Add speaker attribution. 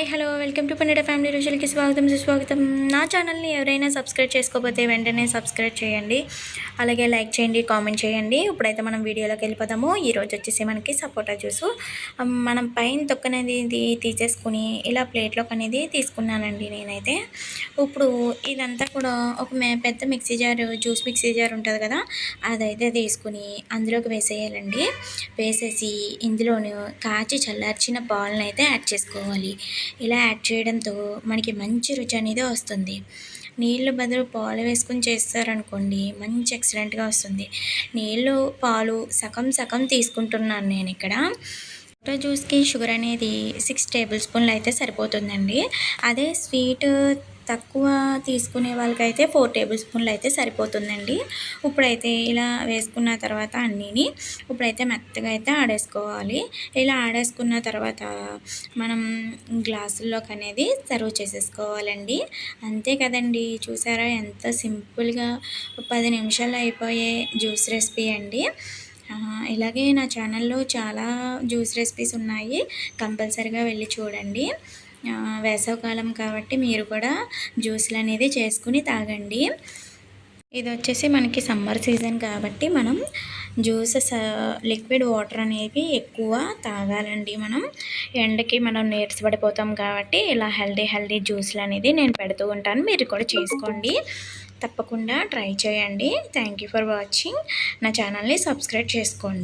Speaker 1: Hi hello welcome to పన్నెడ family రుచులకి స్వాగతం సుస్వాగతం. నా ఛానల్ని ఎవరైనా సబ్స్క్రైబ్ చేసుకోకపోతే వెంటనే సబ్స్క్రైబ్ చేయండి, అలాగే లైక్ చేయండి, కామెంట్ చేయండి. ఇప్పుడైతే మనం వీడియోలోకి వెళ్ళిపోదాము. ఈరోజు వచ్చేసి మనకి సపోటా జ్యూసు మనం పైన తొక్కనేది తీసేసుకుని ఇలా ప్లేట్లోకి అనేది తీసుకున్నానండి నేనైతే. ఇప్పుడు ఇదంతా కూడా ఒక పెద్ద mixie jar, juice mixie jar ఉంటుంది కదా, అదైతే తీసుకుని అందులోకి వేసేయాలండి. వేసేసి ఇందులోను కాచి చల్లార్చిన పాలను అయితే యాడ్ చేసుకోవాలి. ఇలా యాడ్ చేయడంతో మనకి మంచి రుచి అనేది వస్తుంది. నీళ్ళు బదులు పాలు వేసుకుని చేస్తారనుకోండి, మంచి ఎక్సలెంట్గా వస్తుంది. నీళ్ళు పాలు సగం సగం తీసుకుంటున్నాను నేను ఇక్కడ. టొమాటో జ్యూస్కి షుగర్ అనేది 6 టేబుల్ స్పూన్లు అయితే సరిపోతుందండి. అదే స్వీట్ తక్కువ తీసుకునే వాళ్ళకైతే 4 టేబుల్ స్పూన్లు అయితే సరిపోతుందండి. ఇప్పుడైతే ఇలా వేసుకున్న తర్వాత అన్నీని ఇప్పుడైతే మెత్తగా అయితే ఆడేసుకోవాలి. ఇలా ఆడేసుకున్న తర్వాత మనం గ్లాసుల్లోకి అనేది సర్వ్ చేసేసుకోవాలండి. అంతే కదండి, చూసారా ఎంత సింపుల్గా 10 నిమిషాల్లో అయిపోయే జ్యూస్ రెసిపీ అండి. ఇలాగే నా ఛానల్లో చాలా జ్యూస్ రెసిపీస్ ఉన్నాయి, కంపల్సరీగా వెళ్ళి చూడండి. వేసవికాలం కాబట్టి మీరు కూడా జ్యూస్లు అనేది చేసుకుని తాగండి. ఇది వచ్చేసి మనకి సమ్మర్ సీజన్ కాబట్టి మనం జ్యూసెస్ లిక్విడ్ వాటర్ అనేవి ఎక్కువ తాగాలండి. మనం ఎండకి మనం నీరసపడిపోతాం కాబట్టి ఇలా హెల్దీ జ్యూస్లు అనేది నేను పెడుతూ ఉంటాను. మీరు కూడా చేసుకోండి, తప్పకుండా ట్రై చేయండి. Thank you for watching. నా ఛానల్ని సబ్స్క్రైబ్ చేసుకోండి.